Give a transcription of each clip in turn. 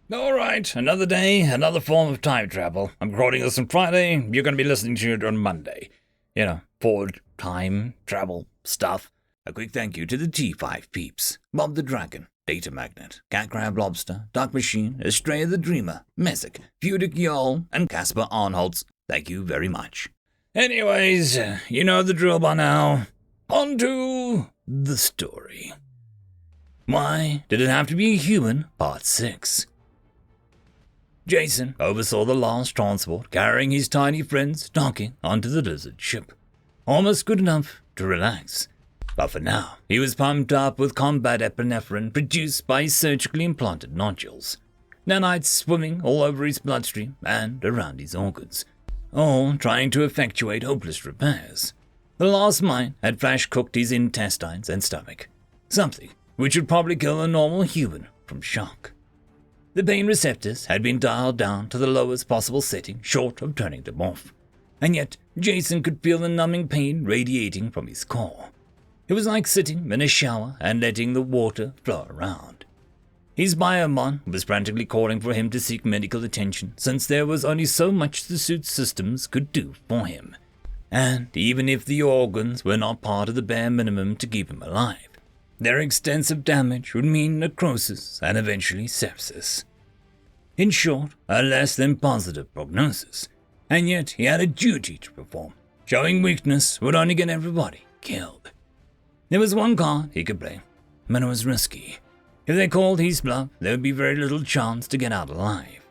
Alright, another day, another form of time travel. I'm recording this on Friday, you're going to be listening to it on Monday. Forward time travel stuff. A quick thank you to the T5 peeps. TheDragon, Datamagnet, Cat Crab Lobster, DuckMachine, Astraya the Dreamer, Mezec, Feudic Jarl, and Casper Arnholtz. Thank you very much. Anyways, you know the drill by now. On to the story. Why did it have to be a human? Part 6. Jason oversaw the last transport carrying his tiny friends docking onto the lizard ship. Almost good enough to relax. But for now, he was pumped up with combat epinephrine produced by his surgically implanted nodules. Nanites swimming all over his bloodstream and around his organs, all trying to effectuate hopeless repairs. The last mine had flash-cooked his intestines and stomach, something which would probably kill a normal human from shock. The pain receptors had been dialed down to the lowest possible setting short of turning them off, and yet Jason could feel the numbing pain radiating from his core. It was like sitting in a shower and letting the water flow around. His biomon was frantically calling for him to seek medical attention since there was only so much the suit's systems could do for him, and even if the organs were not part of the bare minimum to keep him alive, their extensive damage would mean necrosis and eventually sepsis. In short, a less than positive prognosis, and yet he had a duty to perform. Showing weakness would only get everybody killed. There was one card he could play, but it was risky. If they called his bluff, there would be very little chance to get out alive.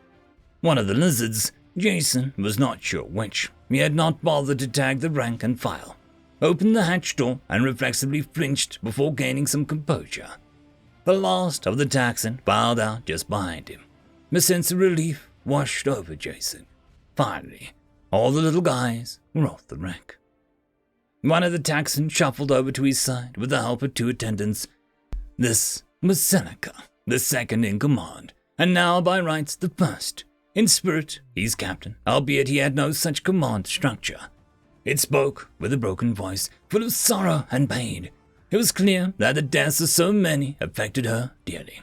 One of the lizards, Jason was not sure which, he had not bothered to tag the rank and file, opened the hatch door and reflexively flinched before gaining some composure. The last of the taxon filed out just behind him. A sense of relief washed over Jason. Finally, all the little guys were off the wreck. One of the taxons shuffled over to his side with the help of 2 attendants. This was Seneca, the second in command, and now by rights the first. In spirit, he's captain, albeit he had no such command structure. It spoke with a broken voice, full of sorrow and pain. It was clear that the deaths of so many affected her dearly.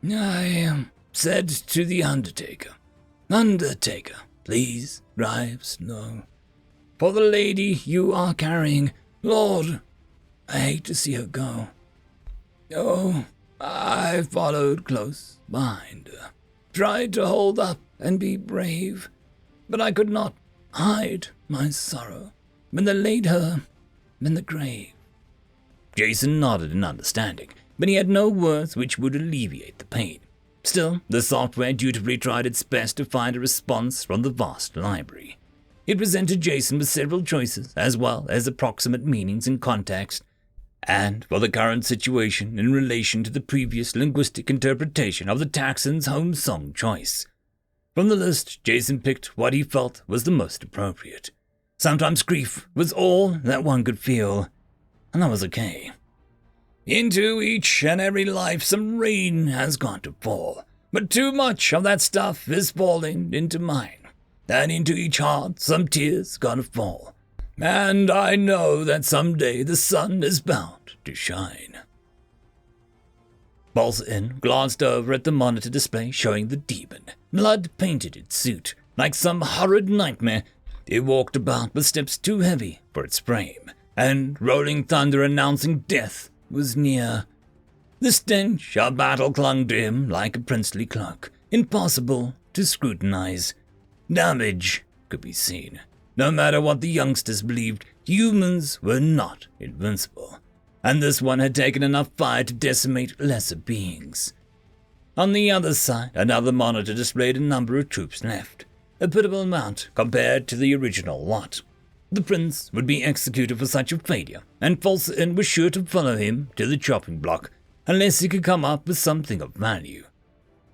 I said to the Undertaker, "Undertaker, please drive slow. For the lady you are carrying, Lord, I hate to see her go." Oh, I followed close behind her, tried to hold up and be brave, but I could not hide my sorrow when they laid her in the grave. Jason nodded in understanding, but he had no words which would alleviate the pain. Still, the software dutifully tried its best to find a response from the vast library. It presented Jason with several choices, as well as approximate meanings and context, and for the current situation in relation to the previous linguistic interpretation of the taxon's home song choice. From the list, Jason picked what he felt was the most appropriate. Sometimes grief was all that one could feel, and that was okay. Into each and every life some rain has gone to fall, but too much of that stuff is falling into mine, and into each heart some tears gonna fall, and I know that someday the sun is bound to shine. Bolson glanced over at the monitor display showing the demon. Blood painted its suit. Like some horrid nightmare, it walked about with steps too heavy for its frame, and rolling thunder announcing death was near. The stench of battle clung to him like a princely cloak, impossible to scrutinize. Damage could be seen. No matter what the youngsters believed, humans were not invincible, and this one had taken enough fire to decimate lesser beings. On the other side, another monitor displayed a number of troops left, a pitiable amount compared to the original lot. The prince would be executed for such a failure, and Fulton was sure to follow him to the chopping block, unless he could come up with something of value.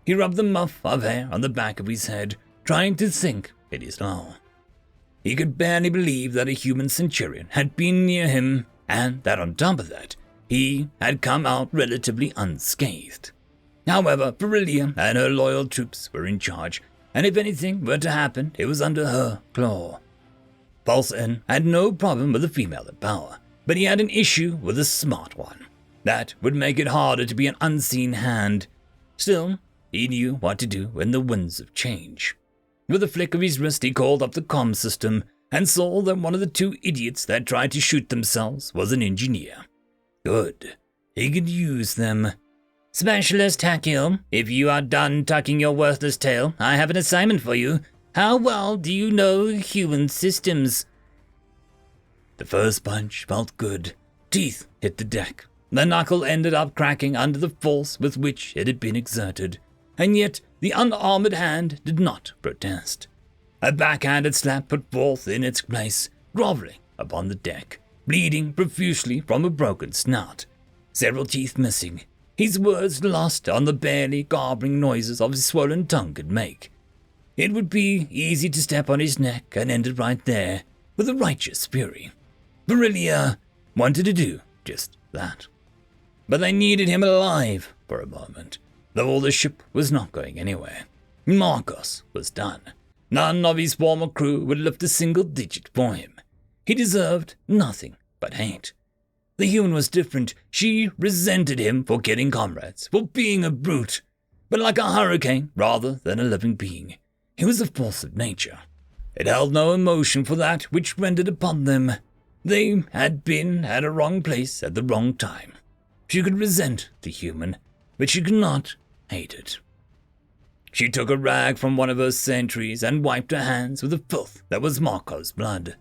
He rubbed the muff of hair on the back of his head, trying to think it is all. He could barely believe that a human centurion had been near him, and that on top of that, he had come out relatively unscathed. However, Perilia and her loyal troops were in charge, and if anything were to happen, it was under her claw. Fulton had no problem with a female in power, but he had an issue with a smart one. That would make it harder to be an unseen hand. Still, he knew what to do in the winds of change. With a flick of his wrist, he called up the comm system and saw that one of the two idiots that tried to shoot themselves was an engineer. Good. He could use them. Specialist Hakil, if you are done tucking your worthless tail, I have an assignment for you. How well do you know human systems? The first punch felt good. Teeth hit the deck. The knuckle ended up cracking under the force with which it had been exerted, and yet the unarmored hand did not protest. A backhanded slap put forth in its place, groveling upon the deck, bleeding profusely from a broken snout, several teeth missing, his words lost on the barely garbling noises of his swollen tongue could make. It would be easy to step on his neck and end it right there, with a righteous fury. Ithilia wanted to do just that. But they needed him alive for a moment, though the ship was not going anywhere. Marcos was done. None of his former crew would lift a single digit for him. He deserved nothing but hate. The human was different. She resented him for killing comrades, for being a brute. But like a hurricane rather than a living being, he was a force of nature. It held no emotion for that which rendered upon them. They had been at a wrong place at the wrong time. She could resent the human, but she could not hate it. She took a rag from one of her sentries and wiped her hands with the filth that was Marco's blood.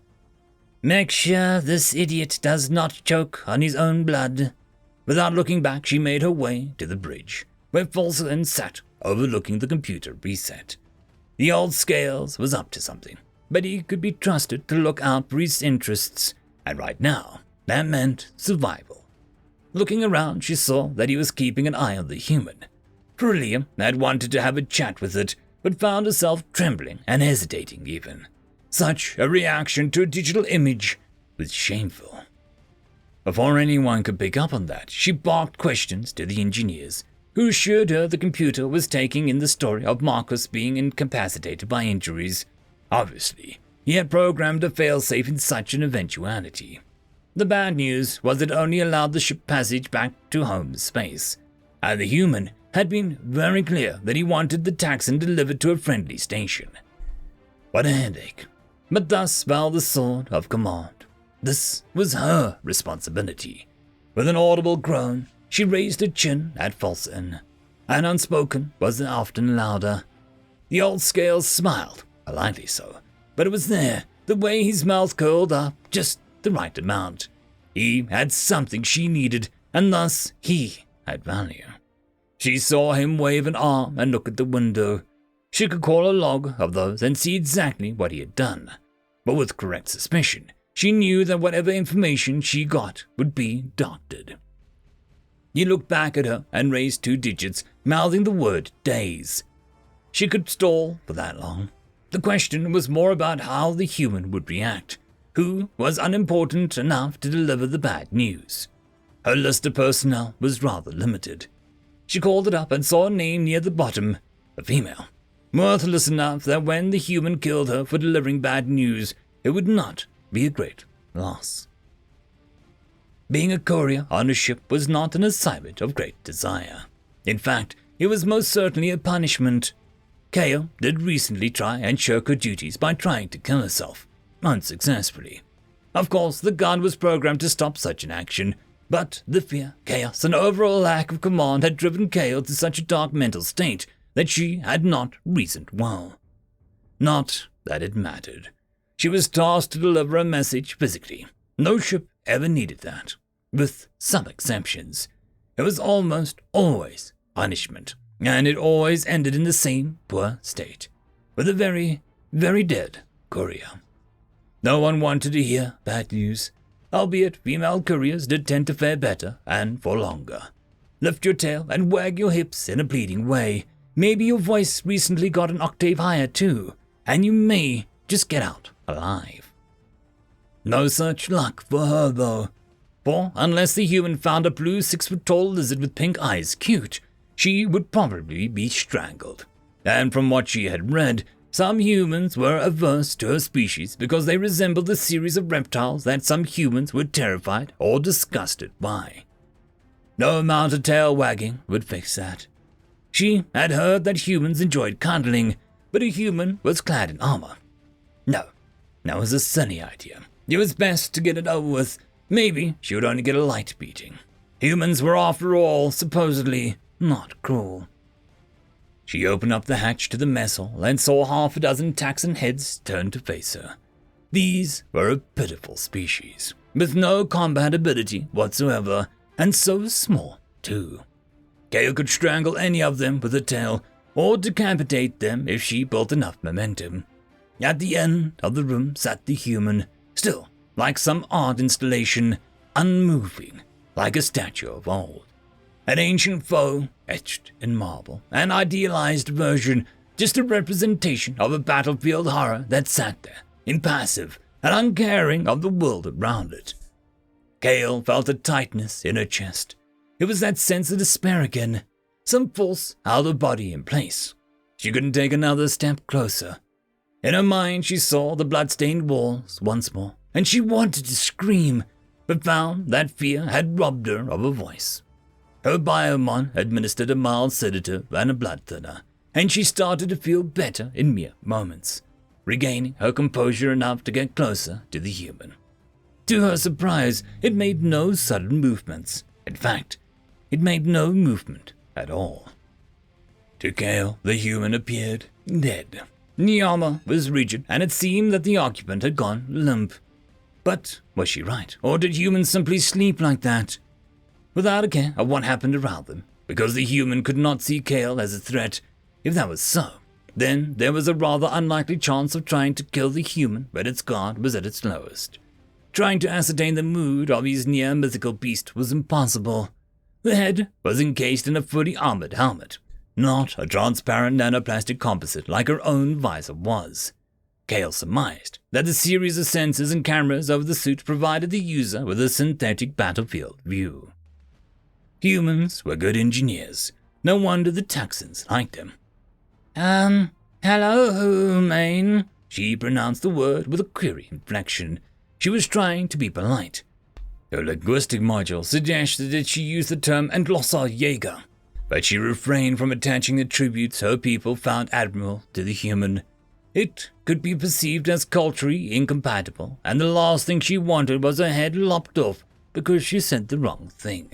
Make sure this idiot does not choke on his own blood. Without looking back, she made her way to the bridge, where FallenAngeI sat overlooking the computer reset. The old Scales was up to something, but he could be trusted to look out for his interests, and right now, that meant survival. Looking around, she saw that he was keeping an eye on the human. Ithilia had wanted to have a chat with it, but found herself trembling and hesitating even. Such a reaction to a digital image was shameful. Before anyone could pick up on that, she barked questions to the engineers, who assured her the computer was taking in the story of Marcus being incapacitated by injuries. Obviously, he had programmed a failsafe in such an eventuality. The bad news was it only allowed the ship passage back to home space, and the human had been very clear that he wanted the taxon delivered to a friendly station. What a headache. But thus fell the sword of command. This was her responsibility. With an audible groan, she raised her chin at FallenAngeI, and unspoken was often louder. The old Scales smiled, politely so, but it was there, the way his mouth curled up, just the right amount. He had something she needed, and thus he had value. She saw him wave an arm and look at the window. She could call a log of those and see exactly what he had done. But with correct suspicion, she knew that whatever information she got would be doctored. He looked back at her and raised 2 digits, mouthing the word days. She could stall for that long. The question was more about how the human would react, who was unimportant enough to deliver the bad news. Her list of personnel was rather limited. She called it up and saw a name near the bottom, a female. Worthless enough that when the human killed her for delivering bad news, it would not be a great loss. Being a courier on a ship was not an assignment of great desire. In fact, it was most certainly a punishment. Kale did recently try and shirk her duties by trying to kill herself, unsuccessfully. Of course, the gun was programmed to stop such an action, but the fear, chaos, and overall lack of command had driven Kale to such a dark mental state that she had not reasoned well. Not that it mattered. She was tasked to deliver a message physically. No ship ever needed that, with some exceptions. It was almost always punishment, and it always ended in the same poor state, with a very, very dead courier. No one wanted to hear bad news, albeit female couriers did tend to fare better and for longer. Lift your tail and wag your hips in a pleading way. Maybe your voice recently got an octave higher too, and you may just get out alive. No such luck for her though, for unless the human found a blue 6-foot-tall lizard with pink eyes cute, she would probably be strangled. And from what she had read, some humans were averse to her species because they resembled a series of reptiles that some humans were terrified or disgusted by. No amount of tail wagging would fix that. She had heard that humans enjoyed cuddling, but a human was clad in armor. No, that was a silly idea. It was best to get it over with. Maybe she would only get a light beating. Humans were, after all, supposedly not cruel. She opened up the hatch to the mess hall and saw half a dozen Taxon heads turn to face her. These were a pitiful species, with no combat ability whatsoever, and so small, too. Gale could strangle any of them with a tail, or decapitate them if she built enough momentum. At the end of the room sat the human, still like some art installation, unmoving, like a statue of old. An ancient foe, etched in marble, an idealized version, just a representation of a battlefield horror that sat there, impassive and uncaring of the world around it. Gale felt a tightness in her chest. It was that sense of despair again. Some force held her body in place. She couldn't take another step closer. In her mind, she saw the blood-stained walls once more, and she wanted to scream, but found that fear had robbed her of a voice. Her biomon administered a mild sedative and a blood thinner, and she started to feel better in mere moments, regaining her composure enough to get closer to the human. To her surprise, it made no sudden movements. In fact, it made no movement at all. To Gale, the human appeared dead. The armor was rigid, and it seemed that the occupant had gone limp. But was she right, or did humans simply sleep like that? Without a care of what happened around them, because the human could not see Gale as a threat. If that was so, then there was a rather unlikely chance of trying to kill the human when its guard was at its lowest. Trying to ascertain the mood of his near-mythical beast was impossible. The head was encased in a fully armored helmet, not a transparent nanoplastic composite like her own visor was. Gale surmised that the series of sensors and cameras over the suit provided the user with a synthetic battlefield view. Humans were good engineers. No wonder the Taxons liked them. Hello, Maine. She pronounced the word with a query inflection. She was trying to be polite. Her linguistic module suggested that she use the term Jäger, but she refrained from attaching the tributes her people found admirable to the human. It could be perceived as culturally incompatible, and the last thing she wanted was her head lopped off because she said the wrong thing.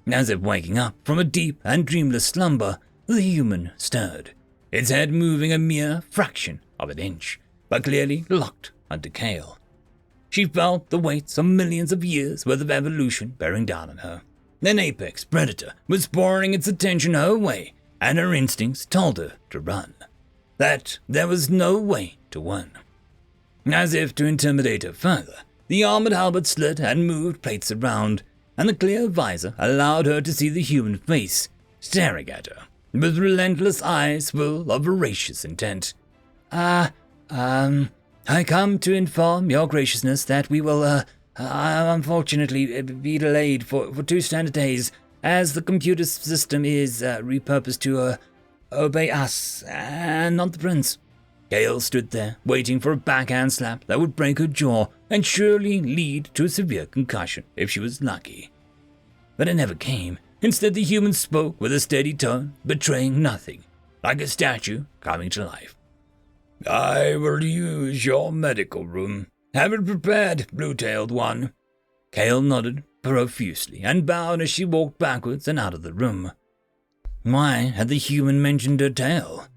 As if waking up from a deep and dreamless slumber, the human stirred, its head moving a mere fraction of an inch, but clearly locked onto Gale. She felt the weights of millions of years' worth of evolution bearing down on her. An apex predator was pouring its attention her way, and her instincts told her to run. That there was no way to win. As if to intimidate her further, the armored helmet slid and moved plates around, and the clear visor allowed her to see the human face, staring at her, with relentless eyes full of voracious intent. I come to inform your graciousness that we will, unfortunately be delayed for 2 standard days, as the computer system is repurposed to obey us, and not the prince. Gale stood there, waiting for a backhand slap that would break her jaw and surely lead to a severe concussion if she was lucky. But it never came. Instead, the human spoke with a steady tone, betraying nothing, like a statue coming to life. I will use your medical room. Have it prepared, blue-tailed one. Gale nodded profusely and bowed as she walked backwards and out of the room. Why had the human mentioned her tail?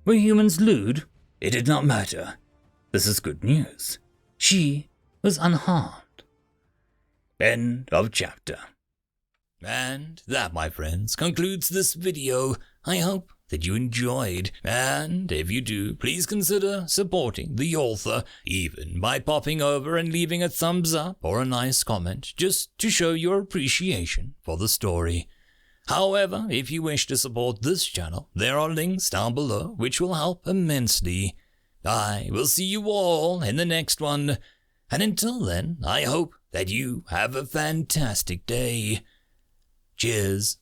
Were humans lewd? It did not matter. This is good news. She was unharmed. End of chapter. And that, my friends, concludes this video. I hope that you enjoyed, and if you do, please consider supporting the author, even by popping over and leaving a thumbs up or a nice comment, just to show your appreciation for the story. However, if you wish to support this channel, there are links down below which will help immensely. I will see you all in the next one, and until then, I hope that you have a fantastic day. Cheers.